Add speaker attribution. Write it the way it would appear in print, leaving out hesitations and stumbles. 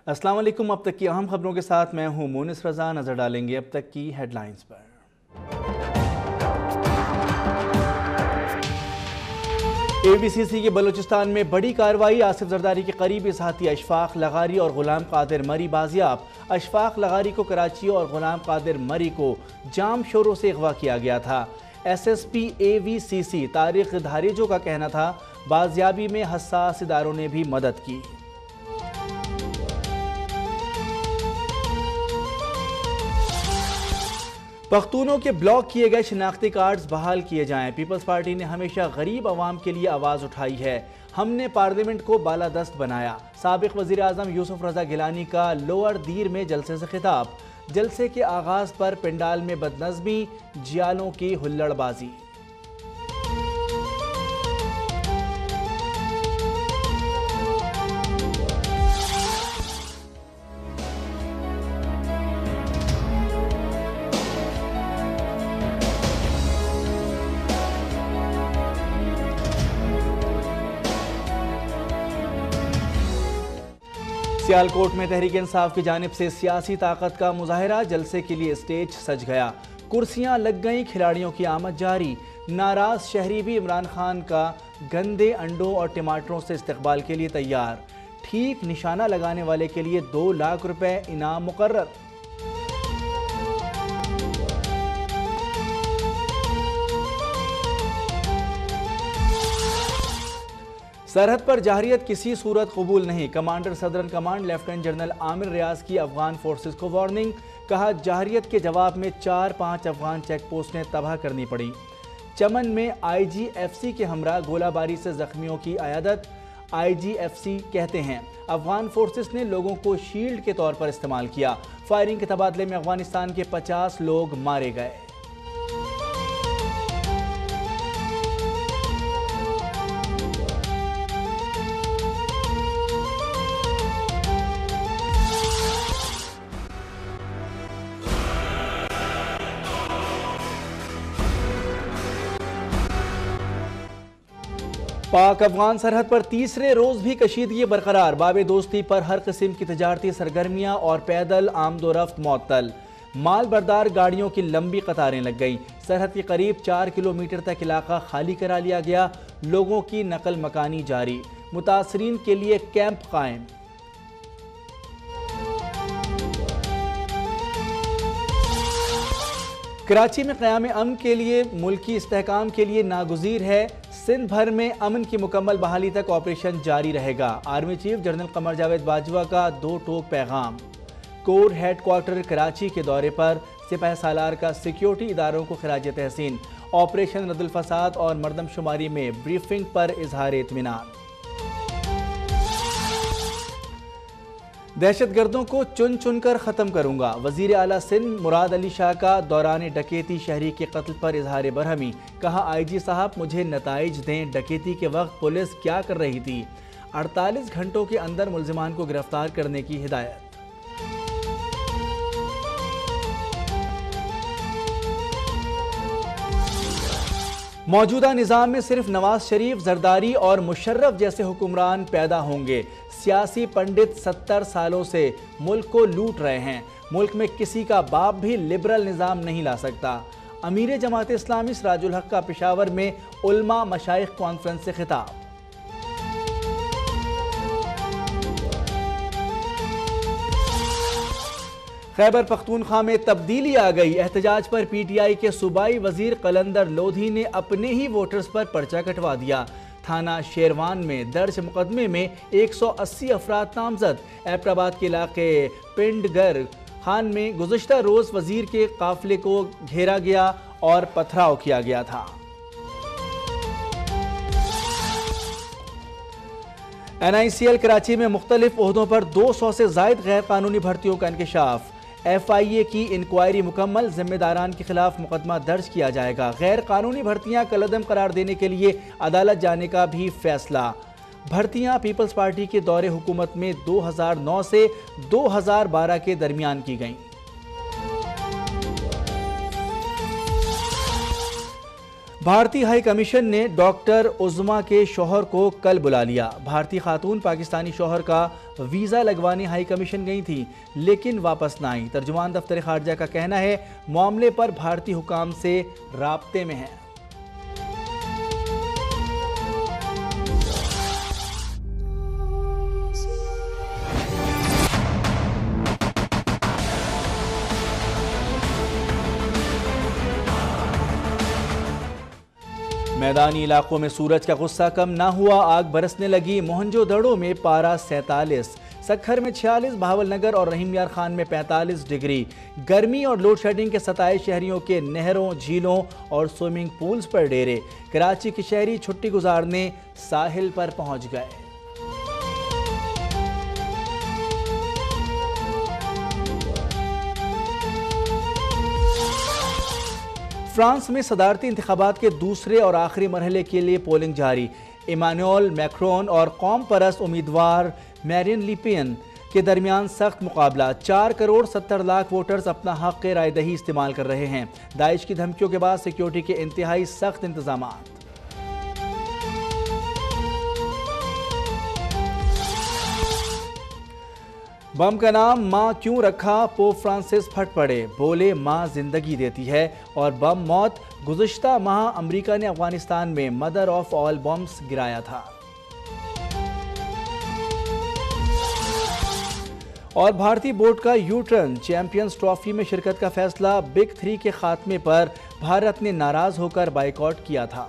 Speaker 1: अस्सलाम वालेकुम। अब तक की अहम खबरों के साथ मैं हूं मोनिस रजा। नजर डालेंगे अब तक की हेडलाइंस पर। AVCC के बलूचिस्तान में बड़ी कार्रवाई। आसिफ जरदारी के करीबी साथी अशफाक लगारी और गुलाम कादिर मरी बाजियाब। अशफाक लगारी को कराची और गुलाम कादिर मरी को जाम शोरों से अगवा किया गया था। SSP AVCC तारिक धारीजो का कहना था बाजियाबी में हसास इदारों ने भी मदद की। पख्तूनों के ब्लॉक किए गए शनाख्ती कार्ड्स बहाल किए जाएं। पीपल्स पार्टी ने हमेशा गरीब आवाम के लिए आवाज़ उठाई है। हमने पार्लियामेंट को बालादस्त बनाया। साबिक वज़ीर आज़म यूसुफ रज़ा गिलानी का लोअर दीर में जलसे से खिताब। जलसे के आगाज़ पर पंडाल में बदनज़मी, जियालों की हुल्लड़बाजी। सियालकोट में तहरीक इंसाफ की जानिब से सियासी ताकत का मुजाहरा। जलसे के लिए स्टेज सज गया, कुर्सियां लग गईं, खिलाड़ियों की आमद जारी। नाराज शहरी भी इमरान खान का गंदे अंडों और टमाटरों से इस्तकबाल के लिए तैयार। ठीक निशाना लगाने वाले के लिए 2 लाख रुपए इनाम मुकर्रर। सरहद पर जाहरियत किसी सूरत कबूल नहीं। Commander southern command lieutenant general Amir Riyaz की अफगान फोर्सेस को वार्निंग। कहा जाहरियत के जवाब में 4-5 अफगान चेक पोस्टें तबाह करनी पड़ी। चमन में IGFC के हमरा गोलाबारी से जख्मियों की अयादत। IGFC कहते हैं अफगान फोर्सेस ने लोगों को शील्ड के तौर पर इस्तेमाल किया। फायरिंग के तबादले में अफगानिस्तान के 50 लोग मारे गए। पाक अफगान सरहद पर तीसरे रोज भी कशीदगी बरकरार। बाबे दोस्ती पर हर किस्म की तजारती सरगर्मियां और पैदल आमदोरफ्त मुअत्तल। माल बरदार गाड़ियों की लंबी कतारें लग गई। सरहद के करीब 4 किलोमीटर तक इलाका खाली करा लिया गया। लोगों की नकल मकानी जारी। मुतासरीन के लिए कैंप कायम। कराची में क़याम अमन के लिए मुल्की इस्तेहकाम के लिए नागुज़ीर है। सिंध भर में अमन की मुकम्मल बहाली तक ऑपरेशन जारी रहेगा। Army chief general Qamar Javed Bajwa का 2 टोक पैगाम। कोर हेड क्वार्टर कराची के दौरे पर सिपाही सालार का सिक्योरिटी इदारों को खिराज तहसीन। ऑपरेशन रद्दुल फसाद और मरदमशुमारी में ब्रीफिंग पर इजहार इत्मीनान। दहशतगर्दों को चुन चुन कर ख़त्म करूंगा। वज़ीर आला सिंध मुराद अली शाह का दौरान डकैती शहरी के कत्ल पर इजहार बरहमी। कहा IG साहब मुझे नताइज दें, डकैती के वक्त पुलिस क्या कर रही थी। 48 घंटों के अंदर मुल्जिमान को गिरफ्तार करने की हिदायत। मौजूदा निज़ाम में सिर्फ नवाज शरीफ, जरदारी और मुशर्रफ जैसे हुक्मरान पैदा होंगे। सियासी पंडित 70 सालों से मुल्क को लूट रहे हैं। मुल्क में किसी का बाप भी लिबरल निज़ाम नहीं ला सकता। अमीर जमात इस्लामी सिराजुल हक का पेशावर में उलमा मशाइख कॉन्फ्रेंस से खिताब। खैबर पख्तूनख्वा में तब्दीली आ गई। एहतजाज पर PTI के सूबाई वजीर कलंदर लोधी ने अपने ही वोटर्स पर पर्चा कटवा दिया। थाना शेरवान में दर्ज मुकदमे में 180 अफराद नामजद। एबटाबाद के इलाके पिंडगर खान में गुज़श्ता रोज वजीर के काफिले को घेरा गया और पथराव किया गया था। NICL कराची में मुख्तलिफ ओहदों पर 200 से जायद गैर कानूनी भर्तियों का इंकशाफ। FIA की इंक्वायरी मुकम्मल, जिम्मेदारान के खिलाफ मुकदमा दर्ज किया जाएगा। गैर कानूनी भर्तियां कलअदम करार देने के लिए अदालत जाने का भी फैसला। भर्तियां पीपल्स पार्टी के दौरे हुकूमत में 2009 से 2012 के दरमियान की गईं। भारतीय हाई कमीशन ने डॉक्टर उज़्मा के शौहर को कल बुला लिया। भारतीय खातून पाकिस्तानी शौहर का वीज़ा लगवाने हाई कमीशन गई थी, लेकिन वापस ना आई। तर्जुमान दफ्तर खारजा का कहना है मामले पर भारतीय हुकाम से राब्ते में है। मैदानी इलाकों में सूरज का गुस्सा कम ना हुआ, आग बरसने लगी। मोहनजोदड़ो में पारा 47, सक्खर में 46, बहावलनगर और रहीम यार खान में 45 डिग्री। गर्मी और लोड शेडिंग के सताए शहरियों के नहरों, झीलों और स्विमिंग पूल्स पर डेरे। कराची के शहरी छुट्टी गुजारने साहिल पर पहुंच गए। फ्रांस में सदारती इंतखाबात के दूसरे और आखिरी मरहले के लिए पोलिंग जारी। इमानुएल मैक्रोन और कौम परस्त उम्मीदवार मैरिन लिपियन के दरमियान सख्त मुकाबला। 4 करोड़ 70 लाख वोटर्स अपना हक राय दही इस्तेमाल कर रहे हैं। दाइश की धमकियों के बाद सिक्योरिटी के इंतहाई सख्त इंतजाम। बम का नाम माँ क्यों रखा, पोप फ्रांसिस फट पड़े, बोले माँ जिंदगी देती है और बम मौत। गुज़िश्ता माह अमेरिका ने अफगानिस्तान में मदर ऑफ ऑल बम्स गिराया था। और भारतीय बोर्ड का यू टर्न, चैंपियंस ट्रॉफी में शिरकत का फैसला। बिग 3 के खात्मे पर भारत ने नाराज होकर बाइकआउट किया था।